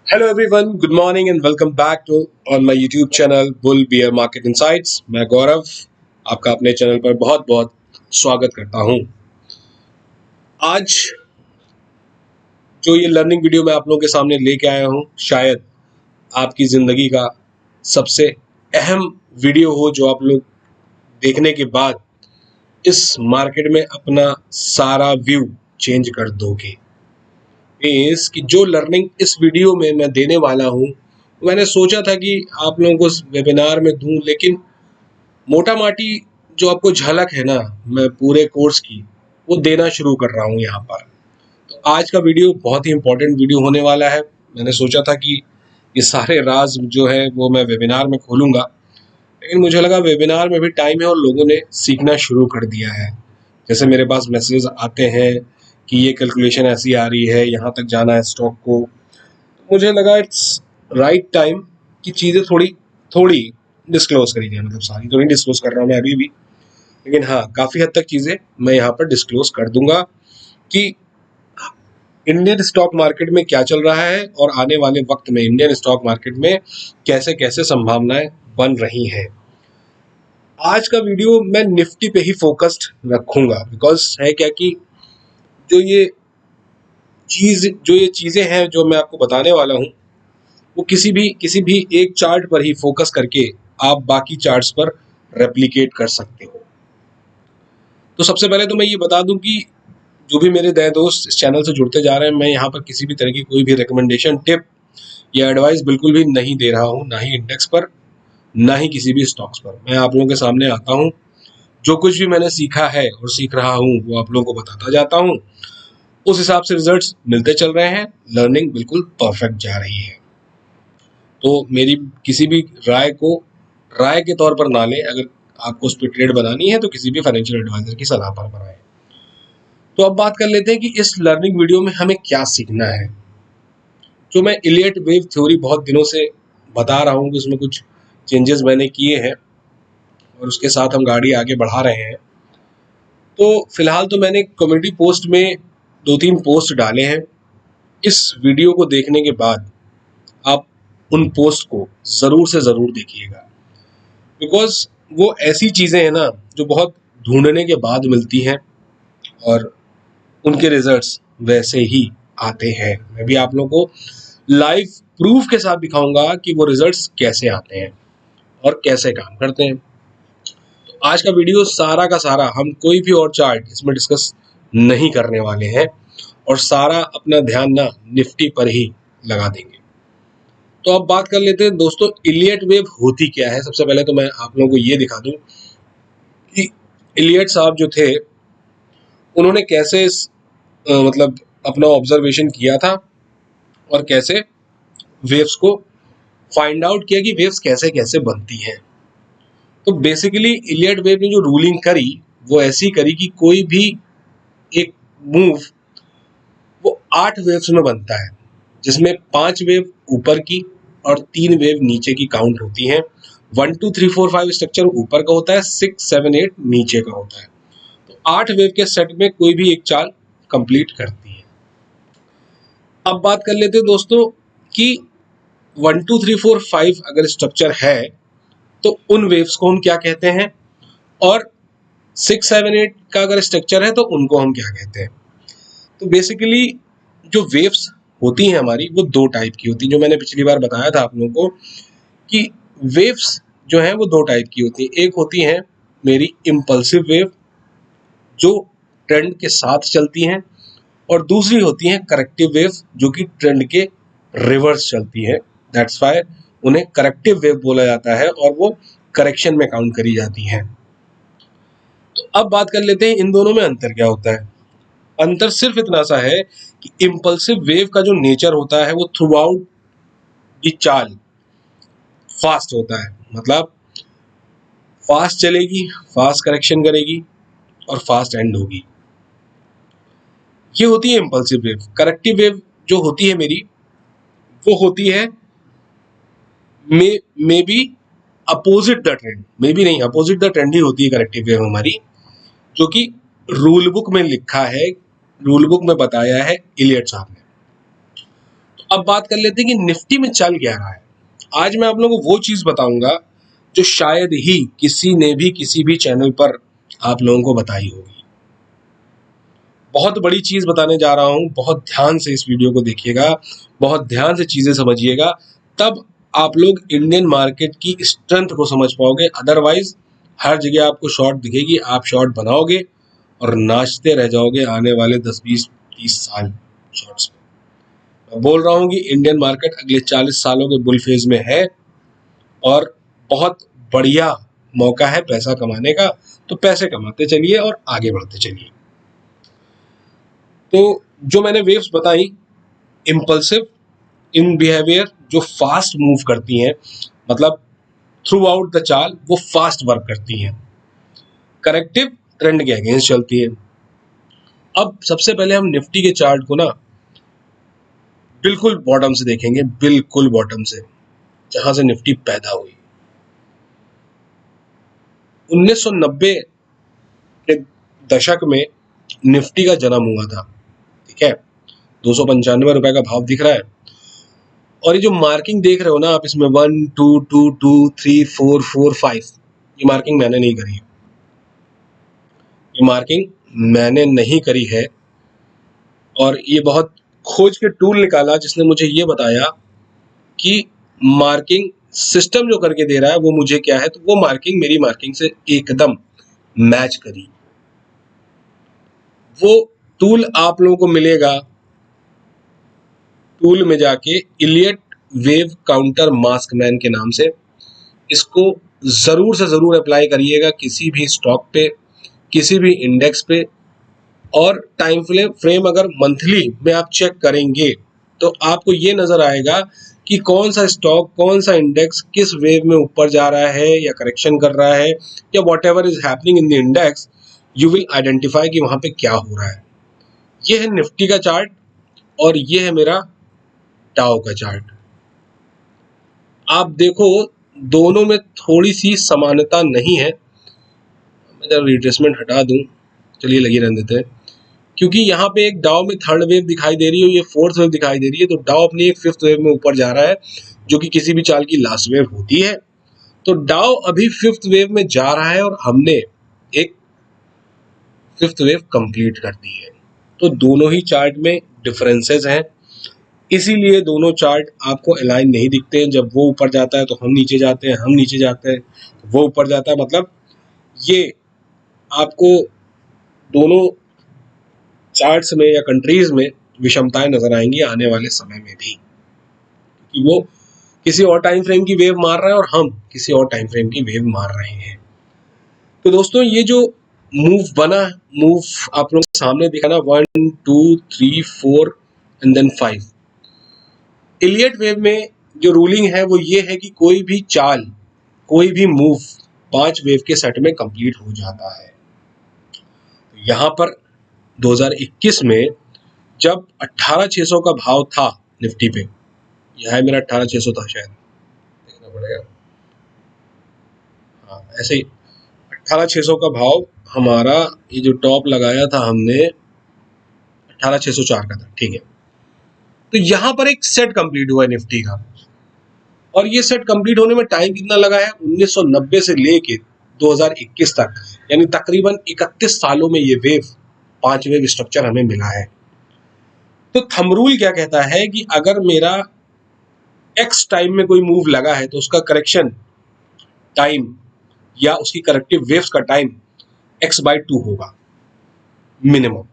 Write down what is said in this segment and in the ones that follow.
Hello everyone, good morning and welcome back to on my YouTube channel bull bear market insights. मैं गौरव आपका अपने channel पर बहुत बहुत स्वागत करता हूं। आज जो ये लर्निंग वीडियो मैं आप लोगों के सामने लेके आया हूं, शायद आपकी ज़िंदगी का सबसे अहम वीडियो हो जो आप लोग देखने के बाद इस मार्केट में अपना सारा व्यू चेंज कर दोगे। मीन्स कि जो लर्निंग इस वीडियो में मैं देने वाला हूँ, मैंने सोचा था कि आप लोगों को वेबिनार में दूं, लेकिन मोटा माटी जो आपको झलक है ना, मैं पूरे कोर्स की वो देना शुरू कर रहा हूँ यहाँ पर। तो आज का वीडियो बहुत ही इम्पोर्टेंट वीडियो होने वाला है। मैंने सोचा था कि ये सारे राज जो है वो मैं वेबिनार में खोलूँगा, लेकिन मुझे लगा वेबिनार में भी टाइम है और लोगों ने सीखना शुरू कर दिया है। जैसे मेरे पास मैसेज आते हैं कि ये कैलकुलेशन ऐसी आ रही है, यहाँ तक जाना है स्टॉक को। तो मुझे लगा इट्स राइट टाइम कि चीज़ें थोड़ी थोड़ी डिस्क्लोज करी जाए। मतलब सारी तो नहीं डिस्क्लोज कर रहा हूँ मैं अभी भी, लेकिन हाँ, काफ़ी हद तक चीज़ें मैं यहाँ पर डिस्क्लोज कर दूंगा कि इंडियन स्टॉक मार्केट में क्या चल रहा है और आने वाले वक्त में इंडियन स्टॉक मार्केट में कैसे कैसे संभावनाएं बन रही हैं। आज का वीडियो मैं निफ्टी पे ही फोकस्ड रखूंगा, बिकॉज है क्या कि जो ये चीज़ें हैं जो मैं आपको बताने वाला हूँ, वो किसी भी एक चार्ट पर ही फोकस करके आप बाकी चार्ट्स पर रेप्लिकेट कर सकते हो। तो सबसे पहले तो मैं ये बता दूं कि जो भी मेरे नए दोस्त इस चैनल से जुड़ते जा रहे हैं, मैं यहाँ पर किसी भी तरह की कोई भी रिकमेंडेशन, टिप या एडवाइस बिल्कुल भी नहीं दे रहा हूँ, ना ही इंडेक्स पर, ना ही किसी भी स्टॉक्स पर। मैं आप लोगों के सामने आता हूँ, जो कुछ भी मैंने सीखा है और सीख रहा हूँ वो आप लोगों को बताता जाता हूँ। उस हिसाब से रिजल्ट्स मिलते चल रहे हैं, लर्निंग बिल्कुल परफेक्ट जा रही है। तो मेरी किसी भी राय को राय के तौर पर ना लें। अगर आपको उस पर ट्रेड बनानी है तो किसी भी फाइनेंशियल एडवाइजर की सलाह पर बनाएं। तो अब बात कर लेते हैं कि इस लर्निंग वीडियो में हमें क्या सीखना है। जो मैं इलियट वेव थ्योरी बहुत दिनों से बता रहा हूँ कि उसमें कुछ चेंजेस मैंने किए हैं और उसके साथ हम गाड़ी आगे बढ़ा रहे हैं। तो फिलहाल तो मैंने कम्युनिटी पोस्ट में 2-3 पोस्ट डाले हैं। इस वीडियो को देखने के बाद आप उन पोस्ट को ज़रूर से ज़रूर देखिएगा, बिकॉज वो ऐसी चीज़ें हैं ना जो बहुत ढूंढने के बाद मिलती हैं और उनके रिजल्ट्स वैसे ही आते हैं। मैं भी आप लोगों को लाइव प्रूफ के साथ दिखाऊंगा कि वो रिजल्ट्स कैसे आते हैं और कैसे काम करते हैं। तो आज का वीडियो सारा का सारा, हम कोई भी और चार्ट इसमें डिस्कस नहीं करने वाले हैं और सारा अपना ध्यान ना निफ्टी पर ही लगा देंगे। तो अब बात कर लेते हैं दोस्तों, इलियट वेव होती क्या है। सबसे पहले तो मैं आप लोगों को ये दिखा दूं कि इलियट साहब जो थे, उन्होंने कैसे मतलब अपना ऑब्जर्वेशन किया था और कैसे वेव्स को फाइंड आउट किया कि वेव्स कैसे कैसे बनती हैं। तो बेसिकली इलियट वेव ने जो रूलिंग करी वो ऐसी करी कि कोई भी एक मूव वो 8 वेव्स में बनता है, जिसमें 5 वेव ऊपर की और 3 वेव नीचे की काउंट होती हैं। 1 2 3 4 5 स्ट्रक्चर ऊपर का होता है, 6 7 8 नीचे का होता है। तो 8 वेव के सेट में कोई भी एक चाल कंप्लीट करती है। अब बात कर लेते हैं दोस्तों कि 1 2 3 4 5 अगर स्ट्रक्चर है तो उन वेव्स को हम क्या कहते हैं, और 6 7 8 का अगर स्ट्रक्चर है तो उनको हम क्या कहते हैं। तो बेसिकली जो वेव्स होती हैं हमारी, वो 2 टाइप की होती हैं। जो मैंने पिछली बार बताया था आप लोगों को कि वेव्स जो हैं वो 2 टाइप की होती हैं। एक होती हैं मेरी इम्पल्सिव वेव जो ट्रेंड के साथ चलती हैं, और दूसरी होती हैं करेक्टिव वेव जो कि ट्रेंड के रिवर्स चलती है। दैट्स वाई उन्हें करेक्टिव वेव बोला जाता है और वो करेक्शन में काउंट करी जाती हैं। तो अब बात कर लेते हैं इन दोनों में अंतर क्या होता है। अंतर सिर्फ इतना सा है कि इम्पल्सिव वेव का जो नेचर होता है वो थ्रू आउट की चाल फास्ट होता है। मतलब फास्ट चलेगी, फास्ट करेक्शन करेगी और फास्ट एंड होगी। ये होती है इम्पल्सिव वेव। करेक्टिव वेव जो होती है मेरी, वो होती है may be opposite the trend. May be नहीं, अपोजिट द ट्रेंड ही होती है करेक्टिव वेव हमारी, जो कि रूल बुक में लिखा है, रूल बुक में बताया है इलियट साहब ने। तो अब बात कर लेते हैं कि निफ्टी में चल क्या रहा है। आज मैं आप लोगों को वो चीज बताऊंगा जो शायद ही किसी ने भी किसी भी चैनल पर आप लोगों को बताई होगी। बहुत बड़ी चीज बताने जा रहा हूं, बहुत ध्यान से इस वीडियो को देखिएगा, बहुत ध्यान से चीजें समझिएगा, तब आप लोग इंडियन मार्केट की स्ट्रेंथ को समझ पाओगे। अदरवाइज हर जगह आपको शॉर्ट दिखेगी, आप शॉर्ट बनाओगे और नाचते रह जाओगे आने वाले 10-20-30 साल शॉर्ट्स में। मैं बोल रहा हूं कि इंडियन मार्केट अगले 40 सालों के बुल फेज में है और बहुत बढ़िया मौका है पैसा कमाने का। तो पैसे कमाते चलिए और आगे बढ़ते चलिए। तो जो मैंने वेव्स बताई, इम्पल्सिव इन बिहेवियर, जो फास्ट मूव करती हैं, मतलब थ्रू आउट द चाल वो फास्ट वर्क करती हैं। करेक्टिव ट्रेंड के अगेंस्ट चलती है। अब सबसे पहले हम निफ्टी के चार्ट को ना बिल्कुल बॉटम से देखेंगे, बिल्कुल बॉटम से, जहां से निफ्टी पैदा हुई। 1990 के दशक में निफ्टी का जन्म हुआ था, ठीक है। 295 रुपए का भाव दिख रहा है और ये जो मार्किंग देख रहे हो ना आप, इसमें 1 2 2 2 3 4 4 5, ये मार्किंग मैंने नहीं करी है, ये मार्किंग मैंने नहीं करी है। और ये बहुत खोज के टूल निकाला जिसने मुझे ये बताया कि मार्किंग सिस्टम जो करके दे रहा है वो मुझे क्या है, तो वो मार्किंग मेरी मार्किंग से एकदम मैच करी। वो टूल आप लोगों को मिलेगा, टूल में जाके Elliot wave counter mask man के नाम से। इसको जरूर से जरूर अप्लाई करिएगा किसी भी स्टॉक पे, किसी भी इंडेक्स पे। और टाइम फ्रेम अगर मंथली में आप चेक करेंगे तो आपको ये नजर आएगा कि कौन सा स्टॉक, कौन सा इंडेक्स किस वेव में ऊपर जा रहा है या करेक्शन कर रहा है या what ever is happening in the index, you will identify कि वहां पे क्या हो रहा है। ये है निफ्टी का चार्ट और ये है मेरा टाओ का चार्ट। आप देखो दोनों में थोड़ी सी समानता नहीं है। मैं जरा रिट्रेसमेंट हटा दूं, चलिए लगी रहने देते हैं, क्योंकि यहाँ पे एक डाउ में थर्ड वेव दिखाई दे रही है, ये फोर्थ वेव दिखाई दे रही है, तो डाउ अपनी एक फिफ्थ वेव में ऊपर जा रहा है जो कि किसी भी चाल की लास्ट वेव होती है। तो डाउ अभी फिफ्थ वेव में जा रहा है और हमने एक फिफ्थ वेव कंप्लीट कर दी है। तो दोनों ही चार्ट में डिफरेंसेस हैं, इसीलिए दोनों चार्ट आपको अलाइन नहीं दिखते हैं। जब वो ऊपर जाता है तो हम नीचे जाते हैं, हम नीचे जाते हैं तो वो ऊपर जाता है। मतलब ये आपको दोनों चार्ट्स में या कंट्रीज में विषमताएं नजर आएंगी आने वाले समय में भी, कि वो किसी और टाइम फ्रेम की वेव मार रहा है और हम किसी और टाइम फ्रेम की वेव मार रहे हैं। तो दोस्तों ये जो मूव बना, मूव आप लोगों के सामने दिखा ना, 1 2 3 4 एंड देन 5। इलियट वेव में जो रूलिंग है वो ये है कि कोई भी चाल, कोई भी मूव 5 वेव के सेट में कंप्लीट हो जाता है। यहाँ पर 2021 में जब 18,600 का भाव था निफ्टी पे, यह है मेरा 18,600 था, शायद देखना पड़ेगा, हाँ ऐसे ही 18,600 का भाव हमारा, ये जो टॉप लगाया था हमने 18,604 का था, ठीक है। तो यहाँ पर एक सेट कंप्लीट हुआ है निफ्टी का, और ये सेट कंप्लीट होने में टाइम कितना लगा है, 1990 से लेके 2021 तक, यानी तकरीबन 31 सालों में ये वेव, 5 वेव स्ट्रक्चर हमें मिला है। तो थंब रूल क्या कहता है कि अगर मेरा एक्स टाइम में कोई मूव लगा है तो उसका करेक्शन टाइम या उसकी करेक्टिव वेव्स का टाइम x/2 होगा मिनिमम।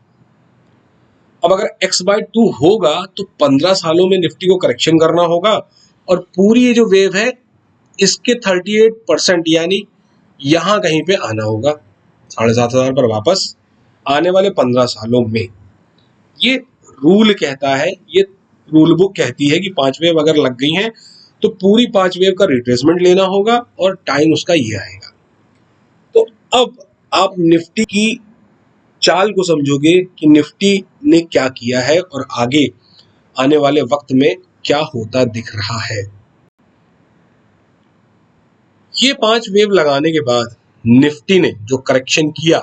अब अगर x/2 होगा तो 15 सालों में निफ्टी को करेक्शन करना होगा और पूरी ये जो वेव है इसके 38% यानी यहां कहीं पे आना होगा 7,500 पर वापस आने वाले 15 सालों में। ये रूल कहता है, ये रूल बुक कहती है कि 5 वेव अगर लग गई हैं तो पूरी 5 वेव का रिट्रेसमेंट लेना होगा और टाइम उसका ये आएगा। तो अब आप निफ्टी की चाल को समझोगे कि निफ्टी ने क्या किया है और आगे आने वाले वक्त में क्या होता दिख रहा है। ये 5 वेव लगाने के बाद निफ्टी ने जो करेक्शन किया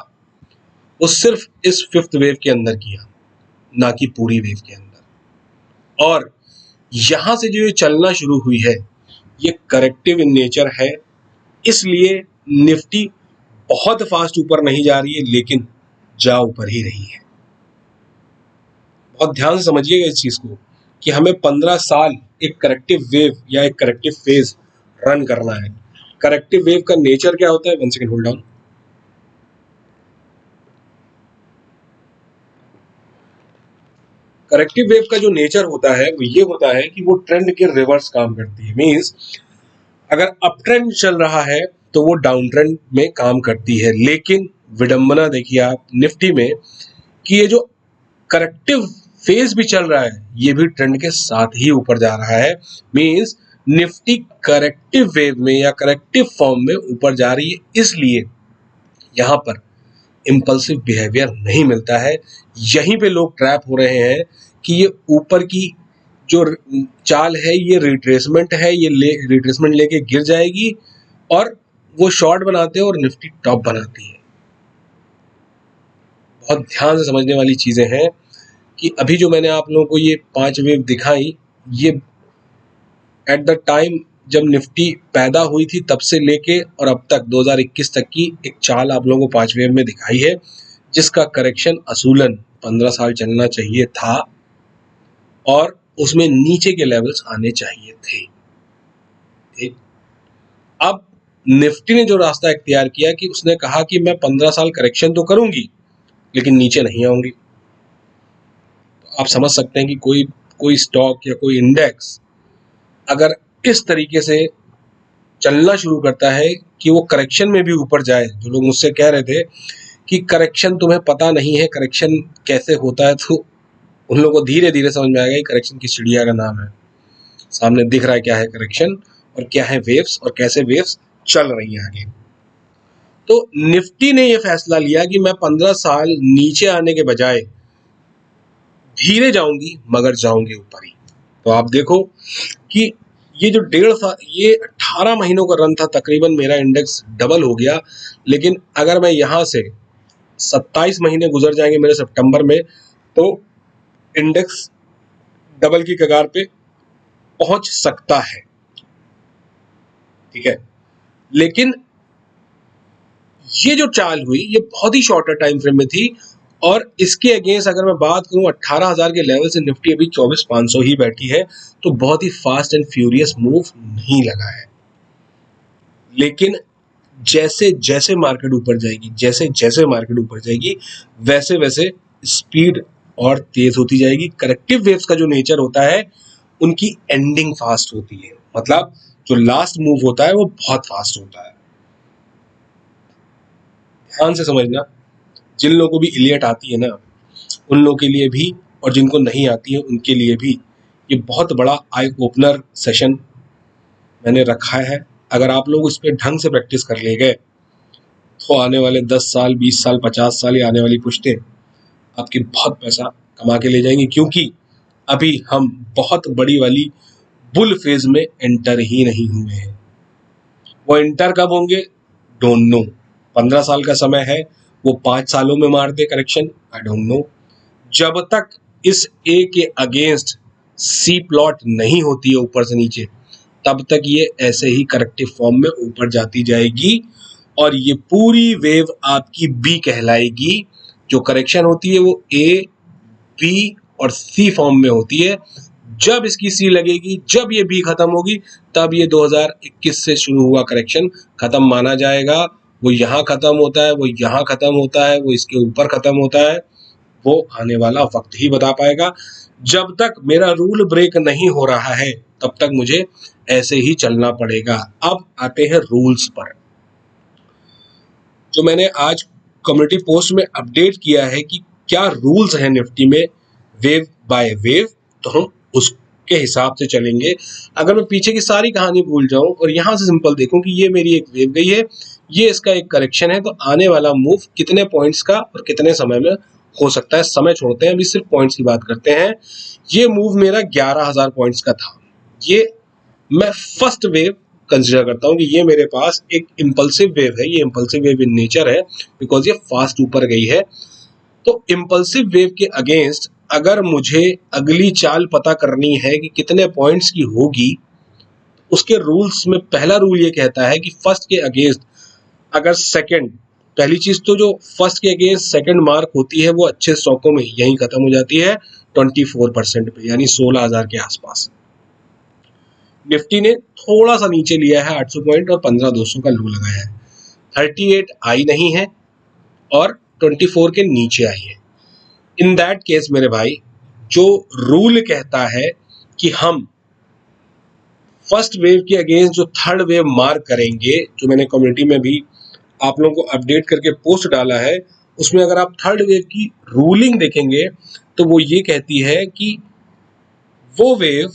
वो सिर्फ इस फिफ्थ वेव के अंदर किया, ना कि पूरी वेव के अंदर। और यहां से जो ये चलना शुरू हुई है ये करेक्टिव इन नेचर है, इसलिए निफ्टी बहुत फास्ट ऊपर नहीं जा रही है लेकिन जा ऊपर ही रही है। बहुत ध्यान से समझिएगा इस चीज को कि हमें 15 साल एक करेक्टिव वेव या एक करेक्टिव फेज रन करना है। करेक्टिव वेव का नेचर क्या होता है, 1 second hold down. Corrective wave का जो नेचर होता है वो ये होता है कि वो ट्रेंड के रिवर्स काम करती है। मींस अगर अप ट्रेंड चल रहा है तो वो डाउन ट्रेंड में काम करती है। लेकिन विडंबना देखिए आप निफ्टी में कि ये जो करेक्टिव फेज भी चल रहा है ये भी ट्रेंड के साथ ही ऊपर जा रहा है। मींस निफ्टी करेक्टिव वेव में या करेक्टिव फॉर्म में ऊपर जा रही है, इसलिए यहां पर इम्पल्सिव बिहेवियर नहीं मिलता है। यहीं पे लोग ट्रैप हो रहे हैं कि ये ऊपर की जो चाल है ये रिट्रेसमेंट है, ये रिट्रेसमेंट लेके गिर जाएगी और वो शॉर्ट बनाते हैं और निफ्टी टॉप बनाती है। बहुत ध्यान से समझने वाली चीजें हैं कि अभी जो मैंने आप लोगों को ये 5 वेव दिखाई, ये एट द टाइम जब निफ्टी पैदा हुई थी तब से लेके और अब तक 2021 तक की एक चाल आप लोगों को 5 वेव में दिखाई है, जिसका करेक्शन असूलन 15 साल चलना चाहिए था और उसमें नीचे के लेवल्स आने चाहिए थे। ठीक, अब निफ्टी ने जो रास्ता इख्तियार किया कि उसने कहा कि मैं 15 साल करेक्शन तो करूंगी लेकिन नीचे नहीं आऊंगी। तो आप समझ सकते हैं कि कोई स्टॉक या कोई इंडेक्स अगर इस तरीके से चलना शुरू करता है कि वो करेक्शन में भी ऊपर जाए। जो लोग मुझसे कह रहे थे कि करेक्शन तुम्हें पता नहीं है, करेक्शन कैसे होता है, तो उन लोगों को धीरे धीरे समझ में आएगा कि करेक्शन किस चिड़िया का नाम है। सामने दिख रहा है क्या है करेक्शन और क्या है वेव्स और कैसे वेव्स चल रही हैं आगे। तो निफ्टी ने यह फैसला लिया कि मैं 15 साल नीचे आने के बजाय धीरे जाऊंगी मगर जाऊंगी ऊपर ही। तो आप देखो कि ये जो 1.5 साल, ये 18 महीनों का रन था, तकरीबन मेरा इंडेक्स डबल हो गया। लेकिन अगर मैं यहां से 27 महीने गुजर जाएंगे मेरे सितंबर में तो इंडेक्स डबल की कगार पे पहुंच सकता है। ठीक है, लेकिन ये जो चाल हुई ये बहुत ही शॉर्टर टाइम फ्रेम में थी और इसके अगेंस्ट अगर मैं बात करूं 18,000 के लेवल से निफ्टी अभी 24,500 ही बैठी है, तो बहुत ही फास्ट एंड फ्यूरियस मूव नहीं लगा है। लेकिन जैसे जैसे मार्केट ऊपर जाएगी, जैसे जैसे मार्केट ऊपर जाएगी वैसे वैसे स्पीड और तेज होती जाएगी। करेक्टिव वेव्स का जो नेचर होता है उनकी एंडिंग फास्ट होती है, मतलब जो लास्ट मूव होता है वो बहुत फास्ट होता है। ध्यान से समझना, जिन लोगों को भी इलियट आती है ना उन लोगों के लिए भी और जिनको नहीं आती है उनके लिए भी ये बहुत बड़ा आई ओपनर सेशन मैंने रखा है। अगर आप लोग इस पर ढंग से प्रैक्टिस कर ले गए तो आने वाले 10 साल 20 साल 50 साल या आने वाली पुश्तें आपकी बहुत पैसा कमा के ले जाएंगे, क्योंकि अभी हम बहुत बड़ी वाली बुल फेज में एंटर ही नहीं हुए हैं। वो एंटर कब होंगे डोंट नो। 15 साल का समय है, वो 5 सालों में मार दे करेक्शन, आई डोंट नो। जब तक इस ए के अगेंस्ट सी प्लॉट नहीं होती है ऊपर से नीचे, तब तक ये ऐसे ही करेक्टिव फॉर्म में ऊपर जाती जाएगी और ये पूरी वेव आपकी बी कहलाएगी। जो करेक्शन होती है वो ए, बी और सी फॉर्म में होती है। जब इसकी सी लगेगी, जब ये बी खत्म होगी, तब ये 2021 से शुरू हुआ करेक्शन खत्म माना जाएगा। वो यहाँ खत्म होता है, वो यहाँ खत्म होता है, वो इसके ऊपर खत्म होता है, वो आने वाला वक्त ही बता पाएगा। जब तक मेरा रूल ब्रेक नहीं हो रहा है तब तक मुझे ऐसे ही चलना पड़ेगा। अब आते हैं रूल्स पर, जो मैंने आज कम्युनिटी पोस्ट में अपडेट किया है कि क्या रूल्स हैं निफ्टी में वेव बाय वेव, तो हम उसके हिसाब से चलेंगे। अगर मैं पीछे की सारी कहानी भूल जाऊं और यहां से सिंपल देखूं कि ये मेरी एक वेव गई है, ये इसका एक करेक्शन है, तो आने वाला मूव कितने पॉइंट्स का और कितने समय में हो सकता है, समय छोड़ते हैं, अभी सिर्फ पॉइंट्स की बात करते हैं। ये मूव मेरा 11,000 पॉइंट्स का था। ये मैं फर्स्ट वेव कंसिडर करता हूं कि ये मेरे पास एक इंपल्सिव वेव है। ये इंपल्सिव वेव इन नेचर है बिकॉज ये फास्ट ऊपर गई है। तो इंपल्सिव वेव के अगेंस्ट अगर मुझे अगली चाल पता करनी है कि कितने पॉइंट्स की होगी, उसके रूल्स में पहला रूल ये कहता है कि फर्स्ट के अगेंस्ट अगर सेकंड, पहली चीज तो जो फर्स्ट के अगेंस्ट सेकंड मार्क होती है वो अच्छे स्टॉकों में यहीं खत्म हो जाती है 24% पे, यानी 16,000 के आसपास। निफ्टी ने थोड़ा सा नीचे लिया है 800 पॉइंट और 15,200 का लो लगाया है। 38 आई नहीं है और 24 के नीचे आई है। इन दैट केस मेरे भाई, जो रूल कहता है कि हम फर्स्ट वेव के अगेंस्ट जो थर्ड वेव मार्क करेंगे, जो मैंने कम्युनिटी में भी आप लोगों को अपडेट करके पोस्ट डाला है, उसमें अगर आप थर्ड वेव की रूलिंग देखेंगे तो वो ये कहती है कि वो वेव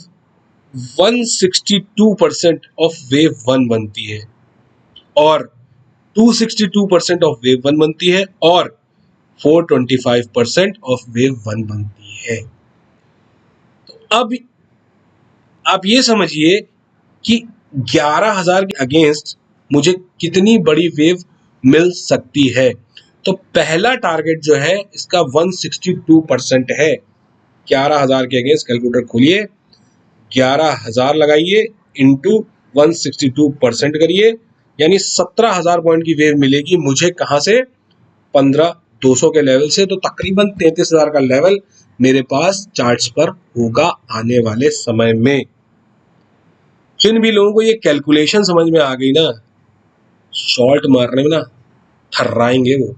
162% ऑफ वेव 1 बनती है और 262% ऑफ वेव 1 बनती है और 425% ऑफ वेव 1 बनती है। तो अब आप ये समझिए कि 11,000 के अगेंस्ट मुझे कितनी बड़ी वेव मिल सकती है। तो पहला टारगेट जो है इसका 162% है। 11,000 के अगेंस्ट कैलकुलेटर खोलिए, 11,000 लगाइए इंटू 162% करिए, यानी 17,000 पॉइंट की वेव मिलेगी मुझे। कहां से? 15,200 के लेवल से। तो तकरीबन 33,000 का लेवल मेरे पास चार्ट्स पर होगा आने वाले समय में। जिन भी लोगों को ये कैलकुलेशन समझ में आ गई ना, शॉर्ट मारने में ना थर्राएंगे वो।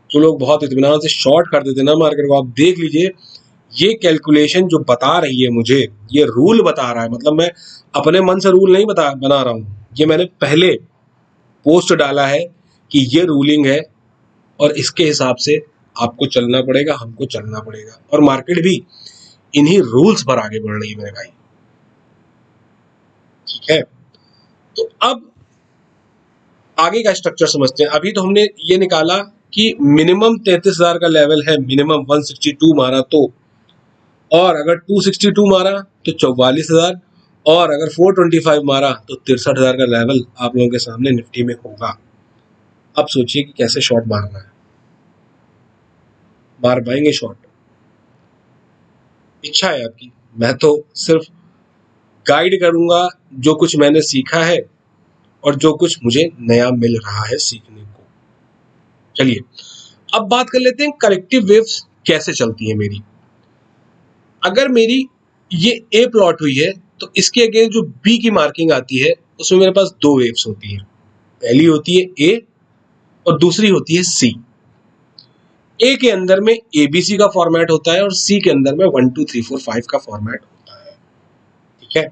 जो लोग बहुत इत्मीनान से शॉर्ट कर देते ना मार्केट को, आप देख लीजिए ये कैलकुलेशन जो बता रही है मुझे, ये रूल बता रहा है। मतलब मैं अपने मन से रूल नहीं बना रहा हूं, ये मैंने पहले पोस्ट डाला है कि ये रूलिंग है और इसके हिसाब से आपको चलना पड़ेगा, हमको चलना पड़ेगा। और मार्केट भी इन्हीं रूल्स पर आगे बढ़ रही है मेरे भाई, ठीक है। तो अब आगे का स्ट्रक्चर समझते हैं। अभी तो हमने ये निकाला कि मिनिमम 33,000 का लेवल है, मिनिमम 162 मारा तो, और अगर 262 मारा तो 44,000, और अगर 425 मारा तो 63,000 का लेवल आप लोगों के सामने निफ्टी में होगा। अब सोचिए कि कैसे शॉर्ट मारना है। मार पाएंगे शॉर्ट? इच्छा है आपकी, मैं तो सिर्फ गाइड करूंगा जो कुछ मैंने सीखा है और जो कुछ मुझे नया मिल रहा है सीखने को। चलिए अब बात कर लेते हैं करेक्टिव वेव्स कैसे चलती है मेरी। अगर मेरी ये ए प्लॉट हुई है तो इसके अगेंस्ट जो बी की मार्किंग आती है उसमें मेरे पास दो वेव्स होती है। पहली होती है ए और दूसरी होती है सी। ए के अंदर में एबीसी का फॉर्मेट होता है और सी के अंदर में 1 2 3 4 5 का फॉर्मेट होता है, ठीक है।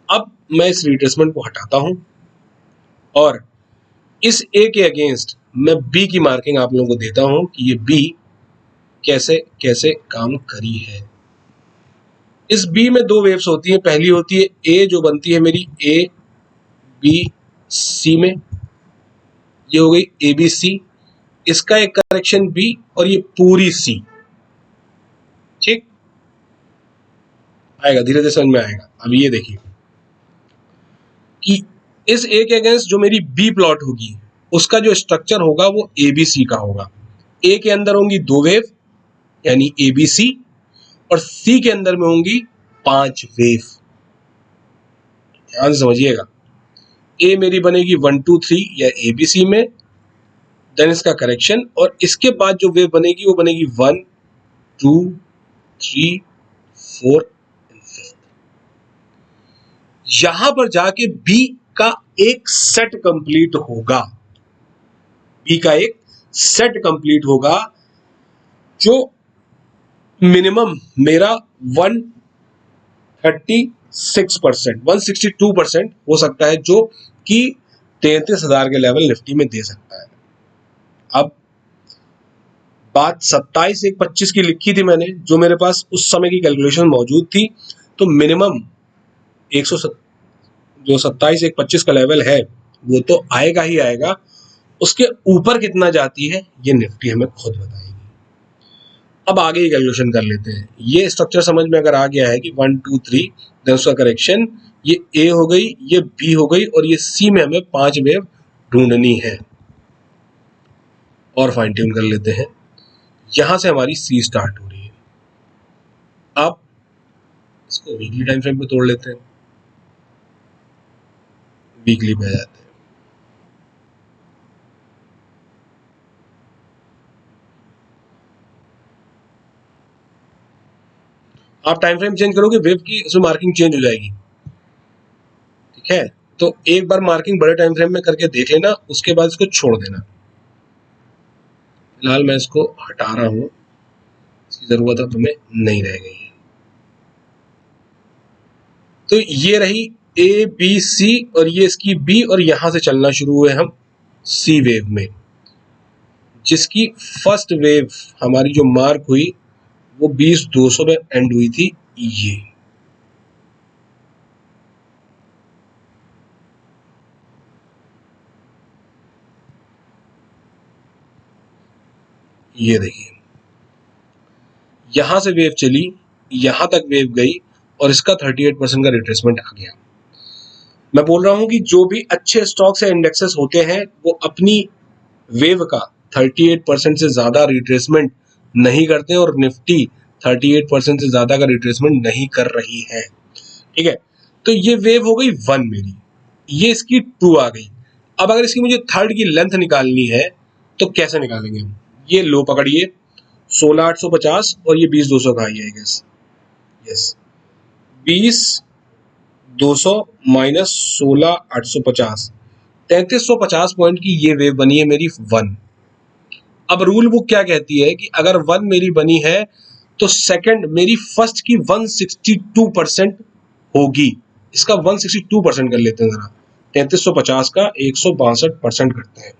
अब मैं इस रिट्रेसमेंट को हटाता हूं और इस ए के अगेंस्ट मैं बी की मार्किंग आप लोगों को देता हूं कि ये बी कैसे कैसे काम करी है। इस बी में दो वेव्स होती है। पहली होती है ए जो बनती है मेरी ए बी सी में, ये हो गई ए बी सी। इसका एक करेक्शन बी और ये पूरी सी, ठीक आएगा, धीरे धीरे समझ में आएगा। अब ये देखिए कि इस ए के अगेंस्ट जो मेरी बी प्लॉट होगी उसका जो स्ट्रक्चर होगा वो ए बी सी का होगा। ए के अंदर होंगी दो वेव यानी ए बी सी, और सी के अंदर में होंगी 5 वेव। ध्यान से समझिएगा, ए मेरी बनेगी 1 2 3 या एबीसी में, देन इसका करेक्शन, और इसके बाद जो वेव बनेगी वो बनेगी 1 2 3 4 एंड 5। यहां पर जाके बी का एक सेट कंप्लीट होगा, बी का एक सेट कंप्लीट होगा जो मिनिमम मेरा 136%, 162% हो सकता है, जो कि 33,000 के लेवल निफ्टी में दे सकता है। अब बात 27/1/25 की लिखी थी मैंने, जो मेरे पास उस समय की कैलकुलेशन मौजूद थी। तो मिनिमम 100 जो 27/1/25 का लेवल है वो तो आएगा ही आएगा, उसके ऊपर कितना जाती है ये निफ्टी हमें खुद बताएगी। अब आगे ही कैलकुलेशन कर लेते हैं। ये स्ट्रक्चर समझ में अगर आ गया है कि 1 2 3 देन उसका करेक्शन, ये ए हो गई, ये बी हो गई, और ये सी में हमें 5 वेव ढूंढनी है। और फाइन ट्यून कर लेते हैं। यहां से हमारी सी स्टार्ट हो रही है। अब इसको वीकली टाइम फ्रेम पे तोड़ लेते हैं, वीकली पे आ जाते हैं। आप टाइम फ्रेम चेंज करोगे, वेव की इसमें मार्किंग चेंज हो जाएगी, ठीक है। तो एक बार मार्किंग बड़े टाइम फ्रेम में करके देख लेना, उसके बाद इसको छोड़ देना। फिलहाल मैं इसको हटा रहा हूं, इसकी जरूरत अब हमें नहीं रह गई है। तो ये रही ए बी सी और ये इसकी बी, और यहां से चलना शुरू हुए हम सी वेव में, जिसकी फर्स्ट वेव हमारी जो मार्क हुई वो 20-200 में एंड हुई थी। ये देखिए, यहां से वेव चली, यहां तक वेव गई और इसका 38% का रिट्रेसमेंट आ गया। मैं बोल रहा हूं कि जो भी अच्छे स्टॉक्स या इंडेक्सेस होते हैं वो अपनी वेव का 38% से ज्यादा रिट्रेसमेंट नहीं करते और निफ्टी 38% से ज्यादा का रिट्रेसमेंट नहीं कर रही है, ठीक है। तो ये वेव हो गई 1 मेरी, ये इसकी 2 आ गई। अब अगर इसकी मुझे थर्ड की लेंथ निकालनी है तो कैसे निकालेंगे हम? ये लो पकड़िए 16,850 और ये 20,200 का I guess, yes 20,200 minus 16,850, 3,350 point की ये वेव बनी है मेरी 1। अब रूल बुक क्या कहती है कि अगर 1 मेरी बनी है तो सेकंड मेरी फर्स्ट की 162% होगी। इसका 162% कर लेते हैं जरा, 3,350 का 162% करते हैं,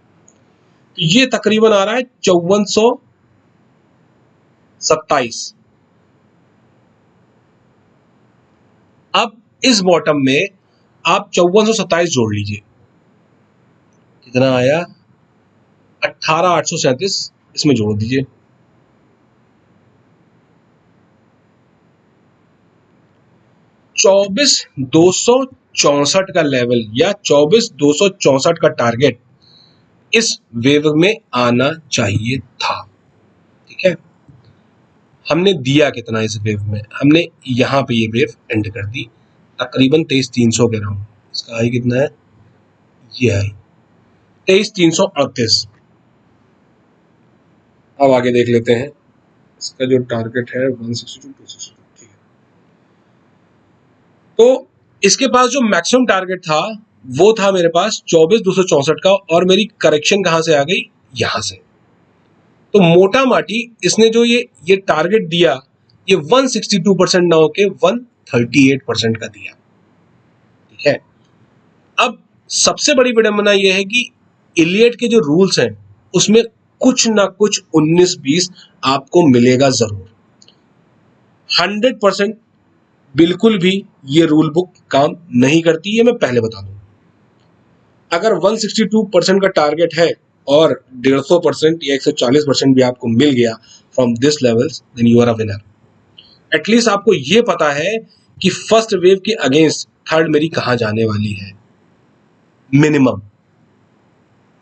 तो ये तकरीबन आ रहा है 5427। अब इस बॉटम में आप 5427 जोड़ लीजिए, कितना आया 18,837, इसमें जोड़ दीजिए। 24,264 का लेवल या 24,264 का टारगेट इस वेव में आना चाहिए था, ठीक है। हमने दिया कितना इस वेव में? हमने यहां पे ये वेव एंड कर दी तकरीबन 23,300 के राउंड। इसका हाई कितना है? ये हाई 23,338। अब आगे देख लेते हैं, इसका जो टारगेट है 162, 262, ठीक है। तो इसके पास जो मैक्सिमम टारगेट था वो था मेरे पास 24,264 का, और मेरी करेक्शन कहां से आ गई? यहां से। तो मोटा माटी इसने जो ये टारगेट दिया, ये 162% ना होके 138% का दिया, ठीक है। अब सबसे बड़ी विडंबना यह है कि इलियट के जो रूल्स हैं उसमें कुछ ना कुछ 19-20 आपको मिलेगा जरूर। 100% बिल्कुल भी ये रूल बुक काम नहीं करती, ये मैं पहले बता दूं। अगर 162% का टारगेट है और 150% या 140% भी आपको मिल गया from this levels, then you are a winner. At least आपको ये पता है कि फर्स्ट वेव के अगेंस्ट थर्ड मेरी कहां जाने वाली है,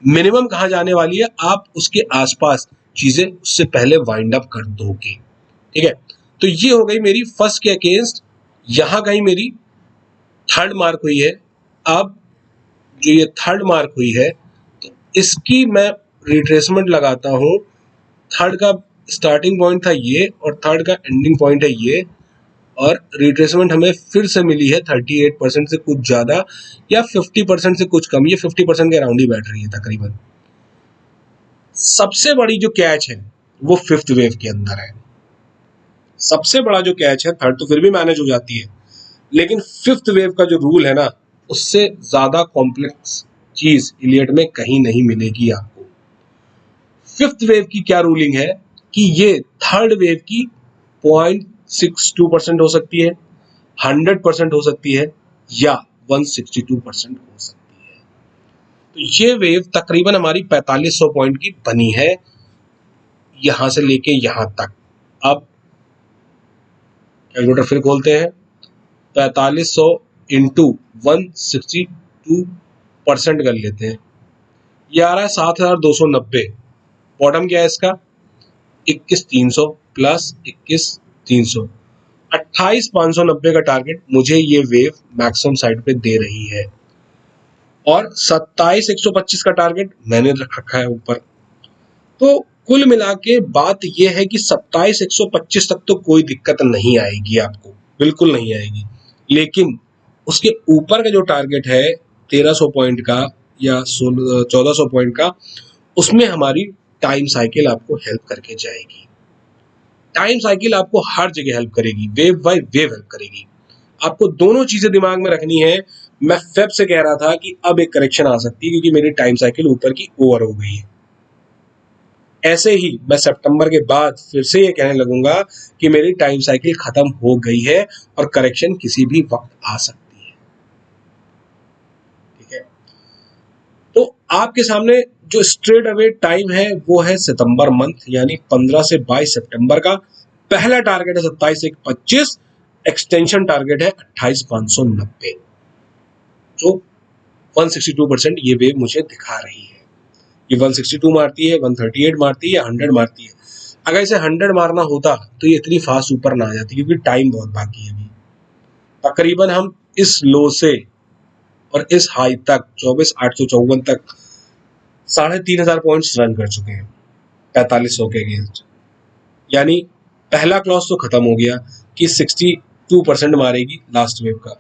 मिनिमम कहां जाने वाली है, आप उसके आसपास चीजें उससे पहले वाइंड अप कर दोगे, ठीक है। तो ये हो गई मेरी फर्स्ट के अगेंस्ट, यहां कहीं मेरी थर्ड मार्क हुई है। अब जो ये थर्ड मार्क हुई है तो इसकी मैं रिट्रेसमेंट लगाता हूं। थर्ड का स्टार्टिंग पॉइंट था ये और थर्ड का एंडिंग पॉइंट है ये, और रिट्रेसमेंट हमें फिर से मिली है 38% से कुछ ज्यादा या 50% से कुछ कम, ये 50% के अराउंड ही बैठ रही है तकरीबन। सबसे बड़ी जो कैच है वो फिफ्थ वेव के अंदर है। सबसे बड़ा जो कैच है, थर्ड तो फिर भी मैनेज हो जाती है, लेकिन फिफ्थ वेव का जो रूल है ना, उससे ज्यादा कॉम्प्लेक्स चीज इलियट में कहीं नहीं मिलेगी आपको। फिफ्थ वेव की क्या रूलिंग है कि ये थर्ड वेव की 0.62% हो सकती है, 100% हो सकती है या 162% हो सकती है। तो ये वेव तकरीबन हमारी 4500 पॉइंट की बनी है यहां से लेके यहां तक। अब कैलकुलेटर फिर खोलते हैं, 4500 इंटू 162% कर लेते हैं, ये आ रहा है 7,290। बॉटम क्या है इसका? 21,300 प्लस 21,300, 28,590 का टारगेट मुझे ये वेव मैक्सिमम साइड पे दे रही है, और 27,125 का टारगेट मैंने रख रखा है ऊपर। तो कुल मिला के बात यह है कि 27,125 तक तो कोई दिक्कत नहीं आएगी आपको, बिल्कुल नहीं आएगी। लेकिन उसके ऊपर का जो टारगेट है 1,300 पॉइंट का या 1,400 पॉइंट का, उसमें हमारी टाइम साइकिल आपको हेल्प करके जाएगी। टाइम साइकिल आपको हर जगह हेल्प करेगी, वेव बाय वेव हेल्प करेगी। आपको दोनों चीजें दिमाग में रखनी है। मैं फेब से कह रहा था कि अब एक करेक्शन आ सकती है क्योंकि मेरी टाइम साइकिल ऊपर की ओवर हो गई है। ऐसे ही मैं सितंबर के बाद फिर से ये कहने लगूंगा कि मेरी टाइम साइकिल खत्म हो गई है और करेक्शन किसी भी वक्त आ सकती है। ठीक है, तो आपके सामने जो स्ट्रेट अवे टाइम है वो है सितंबर मंथ, यानी 15 से 22 सितंबर का। पहला टारगेट है 27,125, एक्सटेंशन टारगेट है 28,590, जो 162% ये वेव मुझे दिखा रही है। ये 162 मारती है, 138 मारती है या 100 मारती है। अगर इसे 100 मारना होता तो ये इतनी फास्ट ऊपर ना आ जाती, क्योंकि टाइम बहुत बाकी है अभी। तकरीबन हम इस लो से और इस हाई तक 24,854 तक 3,500 पॉइंट्स रन कर चुके हैं 4500 के अगेंस्ट। यानी पहला क्लॉज तो खत्म हो गया कि 62% मारेगी लास्ट वेव का।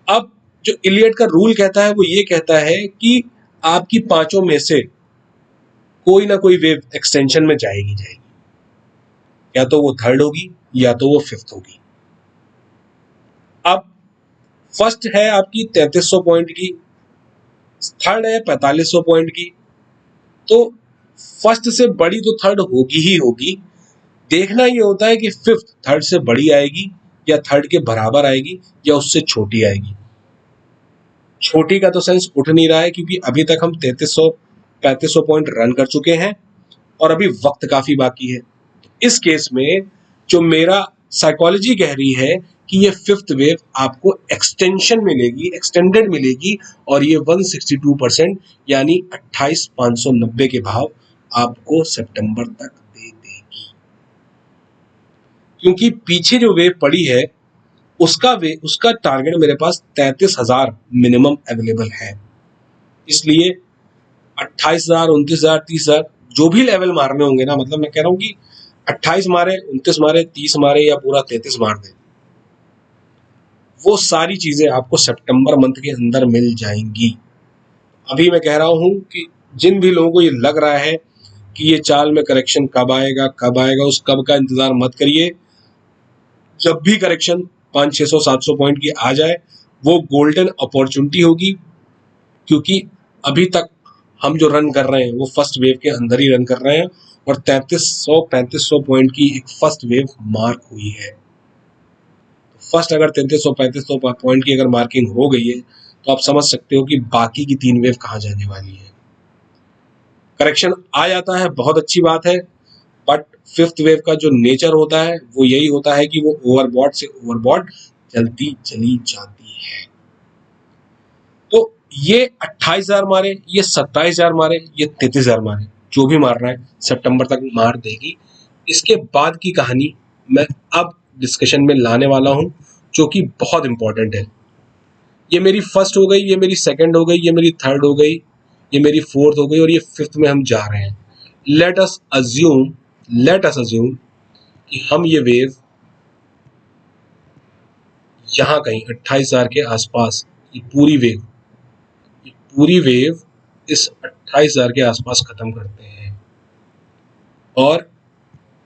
अब जो इलियट का रूल कहता है वो ये कहता है कि आपकी पांचों में से कोई ना कोई वेव एक्सटेंशन में जाएगी, या तो वो थर्ड होगी या तो वो फिफ्थ होगी। अब फर्स्ट है आपकी 3300 पॉइंट की, थर्ड है 4500 पॉइंट की, तो फर्स्ट से बड़ी तो थर्ड होगी ही होगी। देखना ये होता है कि फिफ्थ थर्ड से बड़ी आएगी या थर्ड के बराबर आएगी या उससे छोटी आएगी। छोटी का तो सेंस उठ नहीं रहा है क्योंकि अभी तक हम 3300-3500 पॉइंट रन कर चुके हैं और अभी वक्त काफी बाकी है। इस केस में जो मेरा साइकोलॉजी कह रही है कि ये फिफ्थ वेव आपको एक्सटेंशन मिलेगी, एक्सटेंडेड मिलेगी, और ये 162% यानी 28,590 के भाव आपको सितंबर तक दे देगी। क्योंकि पीछे जो वेव पड़ी है उसका टारगेट मेरे पास 33,000 मिनिमम अवेलेबल है। इसलिए 28,000, 29,000, 30,000 जो भी लेवल मारने होंगे ना, मतलब मैं कह रहा हूं कि 28 मारे, 29 मारे, 30 मारे या पूरा 33 मार दे, वो सारी चीजें आपको सितंबर मंथ के अंदर मिल जाएंगी। अभी मैं कह रहा हूं कि जिन भी लोगों को ये लग रहा है कि ये चाल में करेक्शन कब आएगा, उस कब का इंतजार मत करिए। जब भी करेक्शन 500-600-700 पॉइंट की आ जाए, वो गोल्डन अपॉर्चुनिटी होगी, क्योंकि अभी तक हम जो रन कर रहे हैं वो फर्स्ट वेव के अंदर ही रन कर रहे हैं, और 3300-3500 पॉइंट की एक फर्स्ट वेव मार्क हुई है। फर्स्ट अगर 3300-3500 पॉइंट की अगर मार्किंग हो गई है तो आप समझ सकते हो कि बाकी की 3 वेव कहां जाने वाली है। करेक्शन आ जाता है, बहुत अच्छी बात है, बट फिफ्थ वेव का जो नेचर होता है वो यही होता है कि वो ओवरबॉट से ओवरबॉट चलती चली जाती है। तो ये 28,000 मारे, ये 27,000 मारे, ये 33,000 मारे, जो भी मार रहा है सितंबर तक मार देगी। इसके बाद की कहानी मैं अब डिस्कशन में लाने वाला हूं, जो कि बहुत इंपॉर्टेंट है। ये मेरी फर्स्ट हो गई, ये मेरी सेकंड हो गई, ये मेरी थर्ड हो गई, ये मेरी फोर्थ हो गई, और ये फिफ्थ में हम जा रहे हैं। लेट अस अज्यूम कि हम ये वेव यहां कहीं 28,000 के आसपास, ये पूरी वेव इस 28,000 के आसपास खत्म करते हैं, और